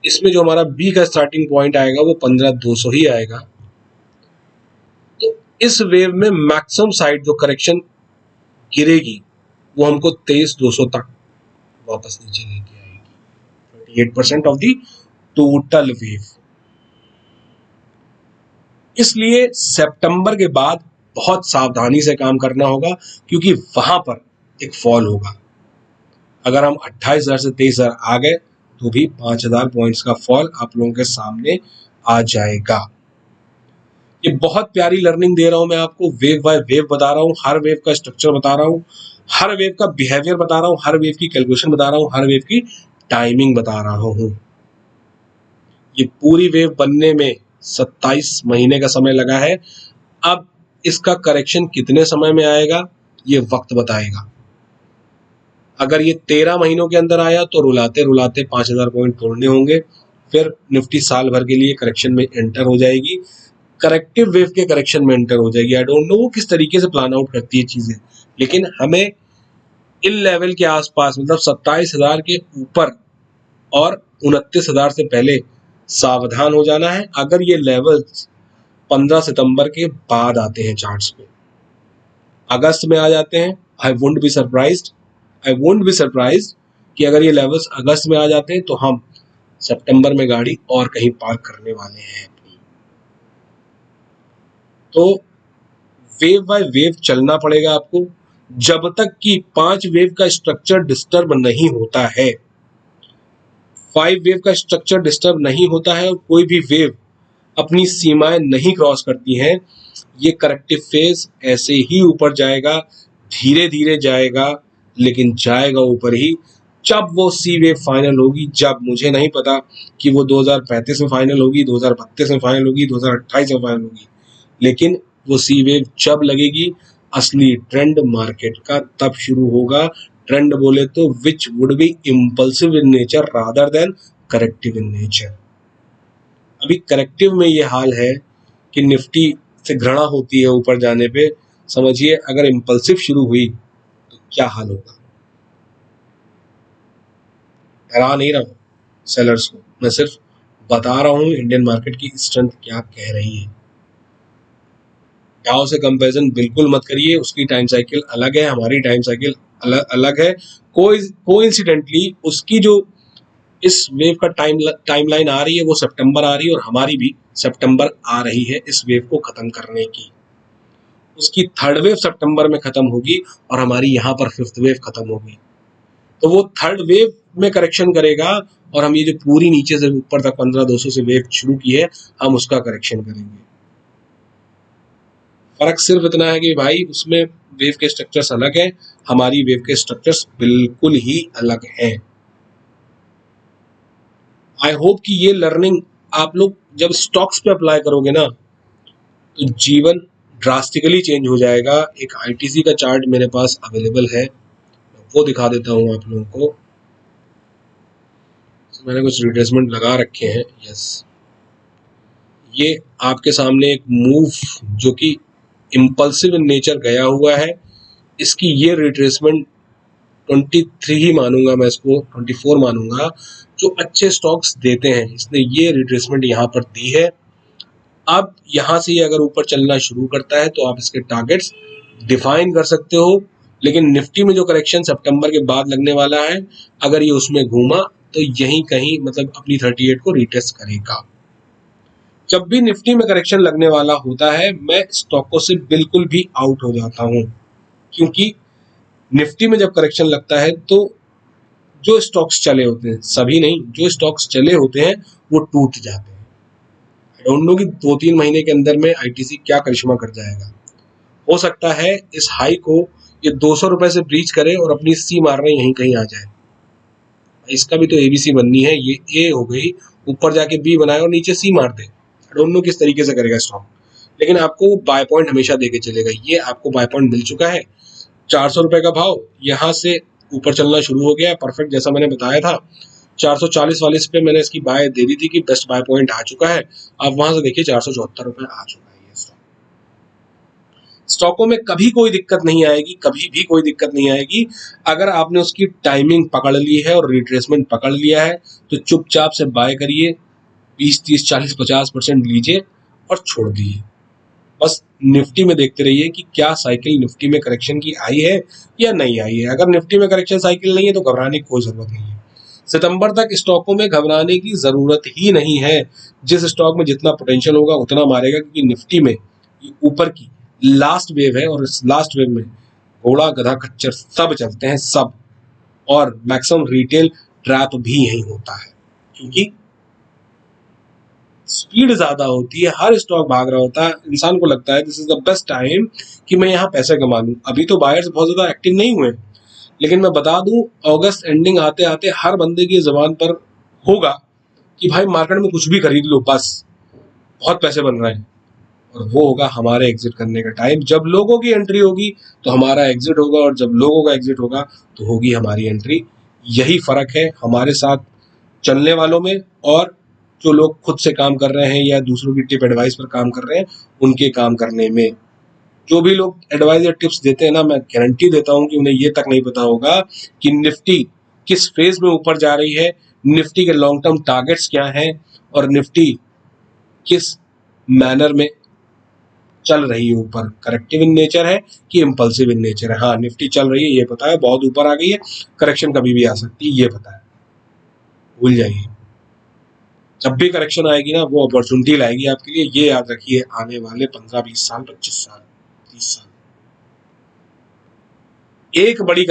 इसमें जो हमारा बी का स्टार्टिंग पॉइंट आएगा वो 15,200 ही आएगा। तो इस वेव में मैक्सिमम साइड जो करेक्शन गिरेगी वो हमको 23,200 तक वापस नीचे लेके आएगी, 38% ऑफ द टोटल वेव। इसलिए सितंबर के बाद बहुत सावधानी से काम करना होगा, क्योंकि वहां पर एक फॉल होगा। अगर हम 28,000 से 23,000 आ गए तो भी 5,000 पॉइंट्स का फॉल आप लोगों के सामने आ जाएगा। ये बहुत प्यारी लर्निंग दे रहा हूं मैं आपको, वेव बाय वेव बता रहा हूं, हर वेव का स्ट्रक्चर बता रहा हूं, हर वेव का बिहेवियर बता रहा हूं, हर वेव की कैलकुलेशन बता रहा हूं, हर वेव की टाइमिंग बता रहा हूं। ये पूरी वेव बनने में 27 महीने का समय लगा है। अब इसका करेक्शन कितने समय में आएगा ये वक्त बताएगा। अगर ये 13 महीनों के अंदर आया तो रुलाते रुलाते 5000 पॉइंट तोड़ने होंगे, फिर निफ्टी साल भर के लिए करेक्शन में एंटर हो जाएगी, करेक्टिव वेव के करेक्शन में एंटर हो जाएगी। आई डोंट नो वो किस तरीके से प्लान आउट करती है चीजें, लेकिन हमें इन लेवल के आसपास मतलब 27,000 के ऊपर और 29,000 से पहले सावधान हो जाना है। अगर ये लेवल्स 15 सितंबर के बाद आते हैं चार्ट्स पे, अगस्त में आ जाते हैं, आई वोंट बी सरप्राइज्ड कि अगर ये लेवल्स अगस्त में आ जाते हैं तो हम सितंबर में गाड़ी और कहीं पार्क करने वाले हैं अपनी। तो वेव बाय वेव चलना पड़ेगा आपको, जब तक कि 5 वेव का स्ट्रक्चर डिस्टर्ब नहीं होता है। 5 वेव का स्ट्रक्चर डिस्टर्ब नहीं होता है और कोई भी वेव अपनी सीमाएं नहीं क्रॉस करती हैं, ये करेक्टिव फेज ऐसे ही ऊपर जाएगा, धीरे धीरे जाएगा, लेकिन जाएगा ऊपर ही। जब वो सी वेव फाइनल होगी, जब मुझे नहीं पता कि वो 2035 में फाइनल होगी, 2032 में फाइनल होगी, 2028 में फाइनल होगी, लेकिन वो सी वेव जब लगेगी असली ट्रेंड मार्केट का तब शुरू होगा। ट्रेंड बोले तो which would be impulsive in nature rather than corrective in nature. अभी करेक्टिव में ये हाल है कि निफ्टी से घृणा होती है ऊपर जाने पे, समझिए अगर इम्पल्सिव शुरू हुई तो क्या हाल होगा। डरा नहीं रहा हूं सेलर्स को, मैं सिर्फ बता रहा हूं इंडियन मार्केट की स्ट्रेंथ क्या कह रही है। डाउ से कंपैरिजन बिल्कुल मत करिए, उसकी टाइम साइकिल अलग है, हमारी टाइम साइकिल अलग है। कोइंसिडेंटली उसकी जो इस वेव का टाइमलाइन आ रही है वो सितंबर आ रही है और हमारी भी सितंबर आ रही है इस वेव को खत्म करने की। उसकी थर्ड वेव सितंबर में खत्म होगी और हमारी यहाँ पर फिफ्थ वेव खत्म होगी। तो वो थर्ड वेव में करेक्शन करेगा और हम ये जो पूरी नीचे से ऊपर तक 15,200 से वेव शुरू की है, हम उसका करेक्शन करेंगे। फर्क सिर्फ इतना है कि भाई उसमें वेव के स्ट्रक्चर्स अलग हैं, हमारी वेव के स्ट्रक्चर्स बिल्कुल ही अलग हैं। आई होप कि ये लर्निंग आप लोग जब स्टॉक्स पे अप्लाई करोगे ना तो जीवन ड्रास्टिकली चेंज हो जाएगा। एक आईटीसी का चार्ट मेरे पास अवेलेबल है, वो दिखा देता हूँ आप लोगों को। मैंने कुछ रिट्रेसमेंट लगा रखे हैं। यस, ये आपके सामने एक मूव जो कि इम्पल्सिव इन नेचर गया हुआ है, इसकी ये रिट्रेसमेंट 23 ही मानूंगा मैं, इसको 24 मानूंगा, जो अच्छे स्टॉक्स देते हैं। इसने ये रिट्रेसमेंट यहाँ पर दी है। अब यहाँ से ये अगर ऊपर चलना शुरू करता है तो आप इसके टारगेट्स डिफाइन कर सकते हो, लेकिन निफ्टी में जो करेक्शन सितंबर के बाद लगने वाला है, अगर ये उसमें घूमा तो यहीं कहीं मतलब अपनी 38 को रिटेस्ट करेगा। जब भी निफ्टी में करेक्शन लगने वाला होता है मैं स्टॉकों से बिल्कुल भी आउट हो जाता हूँ, क्योंकि निफ्टी में जब करेक्शन लगता है तो जो स्टॉक्स चले होते हैं, सभी नहीं, जो स्टॉक्स चले होते हैं वो टूट जाते हैं। आई डोंट नो कि 2-3 महीने के अंदर में आईटीसी क्या करिश्मा कर जाएगा। हो सकता है इस हाई को ये 200 रुपए से ब्रीच करे और अपनी सी मारने यहीं कहीं आ जाए। इसका भी तो एबीसी बननी है, ये ए हो गई, ऊपर जाके बी बनाए और नीचे सी मार दे। आई डोंट नो किस तरीके से करेगा स्टॉक, लेकिन आपको बाय पॉइंट हमेशा देके चलेगा। ये आपको बाय पॉइंट मिल चुका है, 400 रुपए का भाव, यहाँ से ऊपर चलना शुरू हो गया है परफेक्ट, जैसा मैंने बताया था। 440 वाले पे मैंने इसकी बाय दे दी थी कि बेस्ट बाय पॉइंट आ चुका है। आप वहां से देखिए 474 रुपए आ चुका है। ये स्टॉकों में कभी कोई दिक्कत नहीं आएगी, कभी भी कोई दिक्कत नहीं आएगी। अगर आपने उसकी टाइमिंग पकड़ ली है और रिट्रेसमेंट पकड़ लिया है तो चुपचाप से बाय करिए, 20, 30, 40, 50% लीजिए और छोड़ दीजिए। बस निफ्टी में देखते रहिए कि क्या साइकिल निफ्टी में करेक्शन की आई है या नहीं आई है। अगर निफ्टी में करेक्शन साइकिल नहीं है तो घबराने की कोई जरूरत नहीं है। सितंबर तक स्टॉकों में घबराने की जरूरत ही नहीं है। जिस स्टॉक में जितना पोटेंशियल होगा उतना मारेगा, क्योंकि निफ्टी में ऊपर की लास्ट वेव है और इस लास्ट वेव में घोड़ा गधा खच्चर सब चलते हैं, सब, और मैक्सिमम रिटेल ट्रैप भी यही होता है, क्योंकि स्पीड ज्यादा होती है, हर स्टॉक भाग रहा होता है। इंसान को लगता है this is the best time कि मैं यहाँ पैसे कमा लूं। अभी तो बायर्स बहुत ज्यादा एक्टिव नहीं हुए, लेकिन मैं बता दूं, अगस्त एंडिंग आते आते हर बंदे की जुबान पर होगा कि भाई मार्केट में कुछ भी खरीद लो, बस बहुत पैसे बन रहे हैं, और वो होगा हमारे एग्जिट करने का टाइम। जब लोगों की एंट्री होगी तो हमारा एग्जिट होगा, और जब लोगों का एग्जिट होगा तो होगी हमारी एंट्री। यही फर्क है हमारे साथ चलने वालों में और जो लोग खुद से काम कर रहे हैं या दूसरों की टिप एडवाइस पर काम कर रहे हैं उनके काम करने में। जो भी लोग एडवाइस या टिप्स देते हैं ना, मैं गारंटी देता हूं कि उन्हें ये तक नहीं पता होगा कि निफ्टी किस फेज में ऊपर जा रही है, निफ्टी के लॉन्ग टर्म टारगेट्स क्या हैं, और निफ्टी किस मैनर में चल रही है ऊपर, करेक्टिव इन नेचर है कि इम्पल्सिव इन नेचर है। हाँ, निफ्टी चल रही है ये पता है, बहुत ऊपर आ गई है, करेक्शन कभी भी आ सकती है ये पता है, भूल जाइए। जब भी करेक्शन आएगी ना वो अपॉर्चुनिटी लाएगी आपके लिए, ये याद रखिए। आने वाले 15-20 साल, 25 साल, 30 साल, एक बड़ी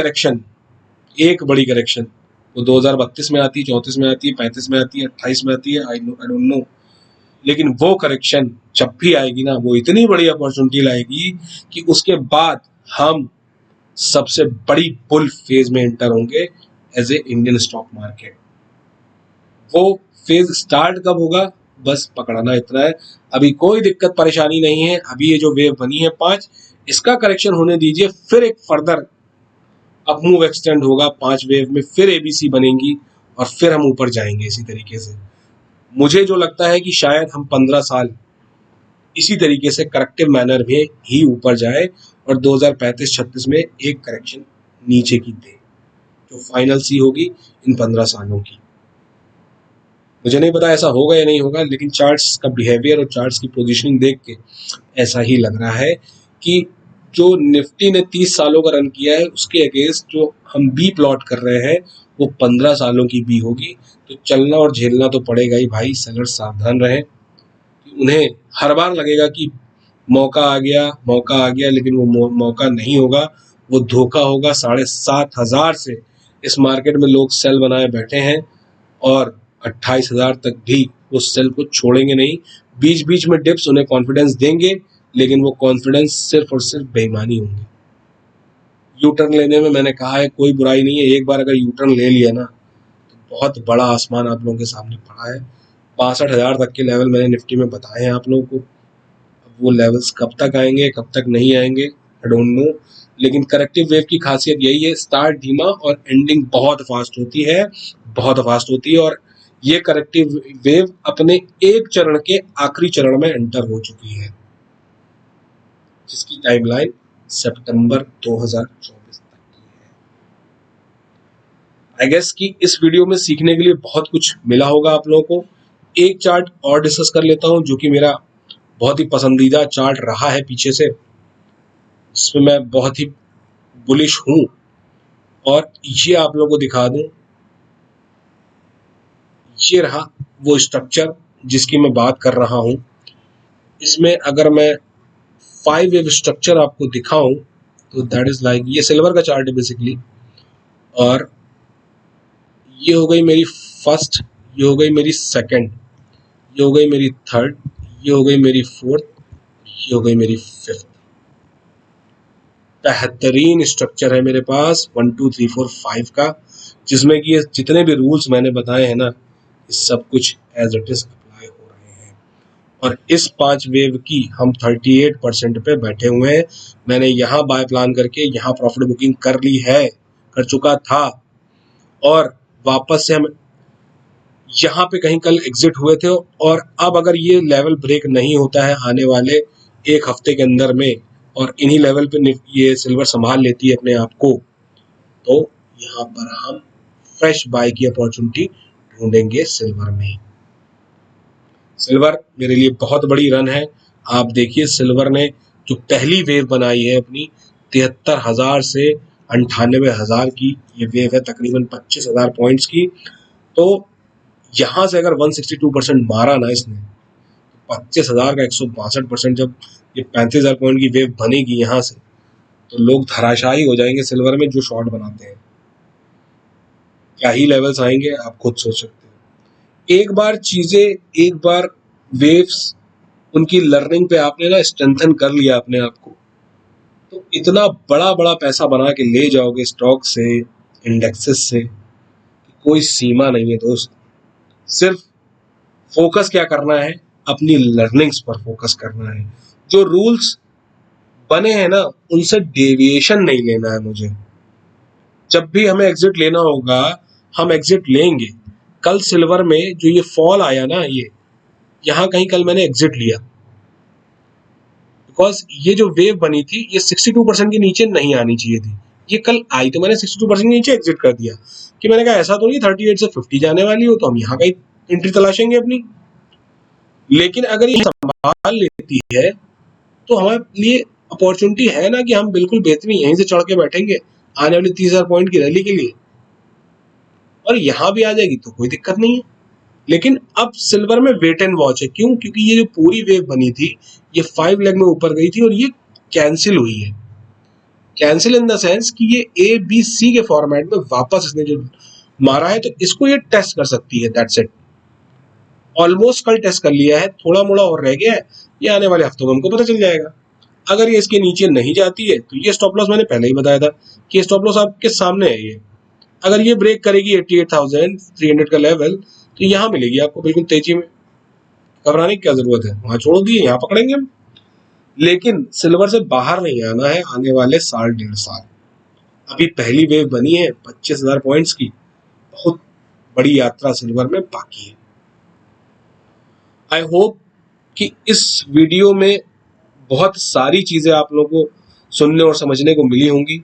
करेक्शन वो 2032 में आती है, 34 में आती है, 35 में आती है, 28 में आती है, आई डोंट नो, लेकिन वो करेक्शन जब भी आएगी ना वो इतनी बड़ी अपॉर्चुनिटी लाएगी कि उसके बाद हम सबसे बड़ी बुल फेज में एंटर होंगे as a Indian stock market. वो फेज स्टार्ट कब होगा बस पकड़ना इतना है। अभी कोई दिक्कत परेशानी नहीं है। अभी ये जो वेव बनी है 5, इसका करेक्शन होने दीजिए, फिर एक फर्दर अप मूव एक्सटेंड होगा 5 वेव में, फिर एबीसी बनेगी और फिर हम ऊपर जाएंगे इसी तरीके से। मुझे जो लगता है कि शायद हम 15 साल इसी तरीके से करेक्टिव मैनर में ही ऊपर जाए और 2035-36 में एक करेक्शन नीचे की दे, जो फाइनल सी होगी इन 15 सालों की। मुझे नहीं पता ऐसा होगा या नहीं होगा, लेकिन चार्ट्स का बिहेवियर और चार्ट्स की पोजीशनिंग देख के ऐसा ही लग रहा है कि जो निफ्टी ने 30 सालों का रन किया है उसके अगेंस्ट जो हम बी प्लॉट कर रहे हैं वो 15 सालों की बी होगी। तो चलना और झेलना तो पड़ेगा ही भाई। सेलर सावधान रहें, उन्हें हर बार लगेगा कि मौका आ गया, लेकिन वो मौका नहीं होगा, वो धोखा होगा। 7,500 से इस मार्केट में लोग सेल बनाए बैठे हैं और 28,000 तक भी वो सेल को छोड़ेंगे नहीं। बीच बीच में डिप्स उन्हें कॉन्फिडेंस देंगे, लेकिन वो कॉन्फिडेंस सिर्फ और सिर्फ बेईमानी होंगे। यू टर्न लेने में मैंने कहा है कोई बुराई नहीं है, एक बार अगर यू टर्न ले लिया ना तो बहुत बड़ा आसमान आप लोगों के सामने पड़ा है। 62,000 तक के लेवल मैंने निफ्टी में बताए हैं आप लोगों को। अब वो लेवल्स कब तक आएंगे कब तक नहीं आएंगे आई डोंट नो, लेकिन करेक्टिव वेव की खासियत यही है, स्टार्ट धीमा और एंडिंग बहुत फास्ट होती है, बहुत फास्ट होती है। और ये करेक्टिव वेव अपने एक चरण के आखिरी चरण में एंटर हो चुकी है, जिसकी टाइमलाइन सितंबर 2024 तक की है। आई गेस कि इस वीडियो में सीखने के लिए बहुत कुछ मिला होगा आप लोगों को। एक चार्ट और डिस्कस कर लेता हूं जो कि मेरा बहुत ही पसंदीदा चार्ट रहा है पीछे से, जिसमें मैं बहुत ही बुलिश हूं, और ये आप लोगों को दिखा दूं। ये रहा वो स्ट्रक्चर जिसकी मैं बात कर रहा हूं। इसमें अगर मैं 5 वेव स्ट्रक्चर आपको दिखाऊं तो दैट इज लाइक, ये सिल्वर का चार्ट है बेसिकली, और ये हो गई मेरी फर्स्ट, ये हो गई मेरी सेकंड, ये हो गई मेरी थर्ड, ये हो गई मेरी फोर्थ, ये हो गई मेरी फिफ्थ। बेहतरीन स्ट्रक्चर है मेरे पास 1 2 3 4 5 का, जिसमें कि ये जितने भी रूल्स मैंने बताए हैं ना, सब कुछ एज इट इज अप्लाई हो रहे हैं। और इस 5 वेव की हम 38% पे बैठे हुए हैं। मैंने यहाँ बाय प्लान करके यहाँ प्रॉफिट बुकिंग कर ली है, कर चुका था, और वापस से हम यहाँ पे कहीं कल एग्जिट हुए थे। और अब अगर ये लेवल ब्रेक नहीं होता है आने वाले एक हफ्ते के अंदर में, और इन्हीं लेवल पे ये सिल्वर संभाल लेती है अपने आप को, तो यहाँ पर हम फ्रेश बाय की अपॉर्चुनिटी ढूंढेंगे सिल्वर में। सिल्वर मेरे लिए बहुत बड़ी रन है। आप देखिए सिल्वर ने जो पहली वेव बनाई है अपनी 73,000 से 98,000 की, ये वेव है तकरीबन 25,000 पॉइंट्स की। तो यहाँ से अगर 162% मारा ना इसने, 25,000 का 162%, जब ये 35,000 पॉइंट की वेव बनेगी यहाँ से, तो लोग धराशायी हो जाएंगे सिल्वर में जो शॉर्ट बनाते हैं। क्या ही लेवल्स आएंगे आप खुद सोच सकते हो। एक बार वेव्स उनकी लर्निंग पे आपने ना स्ट्रेंथन कर लिया अपने आप को, तो इतना बड़ा बड़ा पैसा बना के ले जाओगे स्टॉक से, इंडेक्सेस से, कोई सीमा नहीं है दोस्त। सिर्फ फोकस क्या करना है, अपनी लर्निंग्स पर फोकस करना है। जो रूल्स बने हैं ना, उनसे डेविएशन नहीं लेना है मुझे। जब भी हमें एग्जिट लेना होगा हम एग्जिट लेंगे। कल सिल्वर में जो ये फॉल आया ना, ये यहाँ कहीं कल मैंने एग्जिट लिया, बिकॉज ये जो वेव बनी थी ये 62% के नीचे नहीं आनी चाहिए थी। ये कल आई तो मैंने 62% के नीचे एग्जिट कर दिया कि मैंने कहा ऐसा तो नहीं 38 से 50 जाने वाली हो तो हम यहाँ कहीं एंट्री तलाशेंगे अपनी। लेकिन अगर ये संभाल लेती है तो हमारे लिए अपॉर्चुनिटी है ना कि हम बिल्कुल बेहतरीन यहीं से चढ़ के बैठेंगे आने वाली 30,000 पॉइंट की रैली के लिए, और यहाँ भी आ जाएगी तो कोई दिक्कत नहीं है। लेकिन अब सिल्वर में वेट एंड वॉच है। क्यों? क्योंकि ये जो पूरी वेव बनी थी ये 5 लेग में ऊपर गई थी और ये कैंसिल हुई है। कैंसिल इन द सेंस कि ये ए बी सी के फॉर्मेट में वापस इसने जो मारा है तो इसको ये टेस्ट कर सकती है। That's it. ऑलमोस्ट कल टेस्ट कर लिया है, थोड़ा मोड़ा और रह गया है, ये आने वाले हफ्तों में हमको पता चल जाएगा। अगर ये इसके नीचे नहीं जाती है तो ये स्टॉप लॉस मैंने पहले ही बताया था कि स्टॉप लॉस आपके सामने है। ये अगर ये ब्रेक करेगी 88,300 का लेवल तो यहाँ मिलेगी आपको बिल्कुल तेजी में। घबराने की क्या जरूरत है, वहां छोड़ दिए, यहाँ पकड़ेंगे हम। लेकिन सिल्वर से बाहर नहीं आना है आने वाले साल 1.5 साल। अभी पहली वेव बनी है 25,000 पॉइंट्स की, बहुत बड़ी यात्रा सिल्वर में बाकी है। आई होप कि इस वीडियो में बहुत सारी चीजें आप लोगों को सुनने और समझने को मिली होंगी।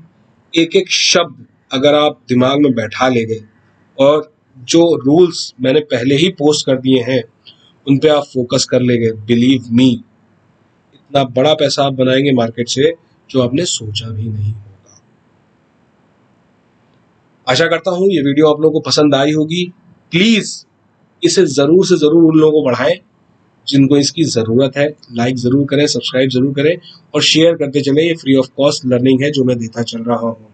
एक एक शब्द अगर आप दिमाग में बैठा ले गए और जो रूल्स मैंने पहले ही पोस्ट कर दिए हैं उन पे आप फोकस कर ले गए, बिलीव मी इतना बड़ा पैसा आप बनाएंगे मार्केट से जो आपने सोचा भी नहीं होगा। आशा करता हूं ये वीडियो आप लोगों को पसंद आई होगी। प्लीज इसे जरूर से जरूर उन लोगों को बढ़ाएं जिनको इसकी ज़रूरत है। लाइक ज़रूर करें, सब्सक्राइब ज़रूर करें और शेयर करते चलें। ये फ्री ऑफ कॉस्ट लर्निंग है जो मैं देता चल रहा हूँ।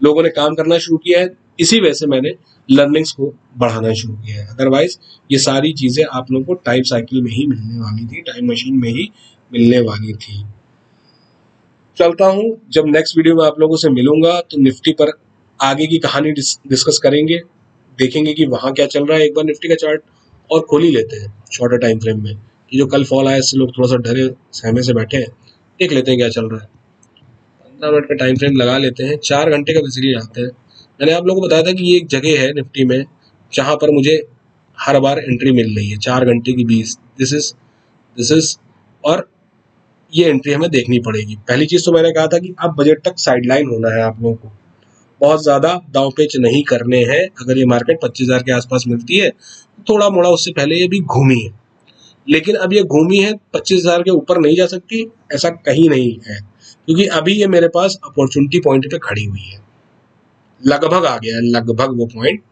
लोगों ने काम करना शुरू किया है, इसी वजह से मैंने लर्निंग्स को बढ़ाना शुरू किया है। अदरवाइज ये सारी चीज़ें आप लोगों को टाइम साइकिल में ही मिलने वाली थी, टाइम मशीन में ही मिलने वाली थी। चलता हूँ, जब नेक्स्ट वीडियो में आप लोगों से मिलूंगा तो निफ्टी पर आगे की कहानी डिस्कस करेंगे, देखेंगे कि वहाँ क्या चल रहा है। एक बार निफ्टी का चार्ट और खोल ही लेते हैं शॉर्टर टाइम फ्रेम में, कि जो कल फॉल आया इससे लोग थोड़ा सा डरे सहमे से बैठे हैं। देख लेते हैं क्या चल रहा है। 15 मिनट का टाइम फ्रेम लगा लेते हैं, 4 घंटे का बेसिकली आते हैं। मैंने आप लोगों को बताया था कि ये एक जगह है निफ्टी में जहाँ पर मुझे हर बार एंट्री मिल रही है 4 घंटे की 20। दिस इज और ये एंट्री हमें देखनी पड़ेगी। पहली चीज तो मैंने कहा था कि अब बजट तक साइडलाइन होना है आप लोगों को, बहुत ज्यादा दांव पेच नहीं करने हैं। अगर ये मार्केट 25,000 के आसपास मिलती है, थोड़ा मोड़ा उससे पहले ये भी घूमी है, लेकिन अब ये घूमी है 25,000 के ऊपर नहीं जा सकती, ऐसा कहीं नहीं है, क्योंकि अभी ये मेरे पास अपॉर्चुनिटी पॉइंट पे खड़ी हुई है। लगभग आ गया है, लगभग वो पॉइंट,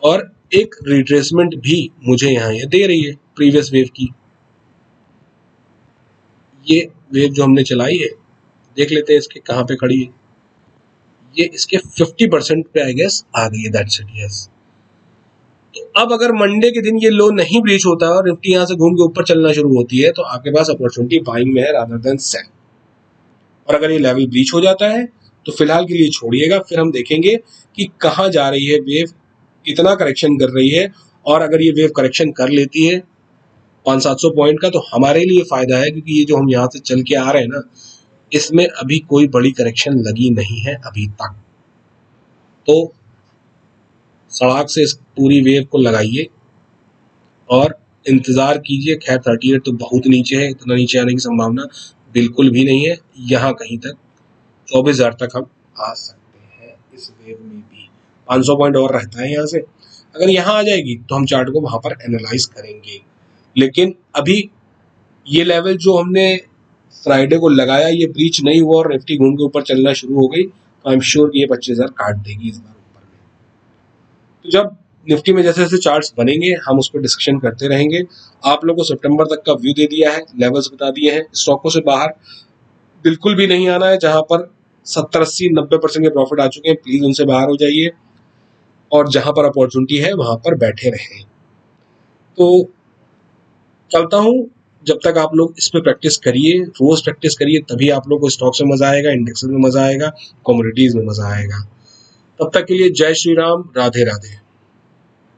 और एक रिट्रेसमेंट भी मुझे यहाँ ये दे रही है प्रीवियस वेव की। ये वेव जो हमने चलाई है, देख लेते हैं इसके कहाँ पे खड़ी है। ये इसके 50% पे आई गेस आ गई है। That's it, yes. तो अब अगर मंडे के दिन ये लो नहीं ब्रीच होता है और निफ्टी यहाँ से घूम के ऊपर चलना शुरू होती है तो आपके पास अपॉर्चुनिटी बाइंग में है रादर देन सेल। और अगर ये लेवल ब्रीच हो जाता है तो फिलहाल के लिए छोड़िएगा, फिर हम देखेंगे कि कहाँ जा रही है वेव, कितना करेक्शन कर रही है। और अगर ये वेव करेक्शन कर लेती है 500-700 पॉइंट का तो हमारे लिए फायदा है, क्योंकि ये जो हम यहाँ से चल के आ रहे हैं ना, इसमें अभी कोई बड़ी करेक्शन लगी नहीं है अभी तक। तो सड़क से इस पूरी वेव को लगाइए और इंतजार कीजिए। खैर 38 तो बहुत नीचे है, इतना नीचे आने की संभावना बिल्कुल भी नहीं है। यहाँ कहीं तक 24,000 तक हम आ सकते हैं इस वेव में भी। 500 पॉइंट और रहता है यहाँ से, अगर यहाँ आ जाएगी तो हम चार्ट को वहां पर एनालाइज करेंगे। लेकिन अभी ये लेवल जो हमने फ्राइडे को लगाया ये ब्रीच नहीं हुआ और निफ्टी घूम के ऊपर चलना शुरू हो गई, तो आई एम श्योर ये 25,000 काट देगी इस बार ऊपर में। तो जब निफ्टी में जैसे जैसे चार्ट्स बनेंगे हम उस पर डिस्कशन करते रहेंगे। आप लोगों को सितंबर तक का व्यू दे दिया है, लेवल्स बता दिए हैं। स्टॉकों से बाहर बिल्कुल भी नहीं आना है, जहां पर 70-80-90% के प्रॉफिट आ चुके हैं प्लीज उनसे बाहर हो जाइए, और जहां पर अपॉर्चुनिटी है वहां पर बैठे रहें। तो चलता हूं, जब तक आप लोग इस पे प्रैक्टिस करिए, रोज प्रैक्टिस करिए, तभी आप लोग को स्टॉक्स में मजा आएगा, इंडेक्स में मजा आएगा, कमोडिटीज में मजा आएगा। तब तक के लिए जय श्री राम, राधे राधे।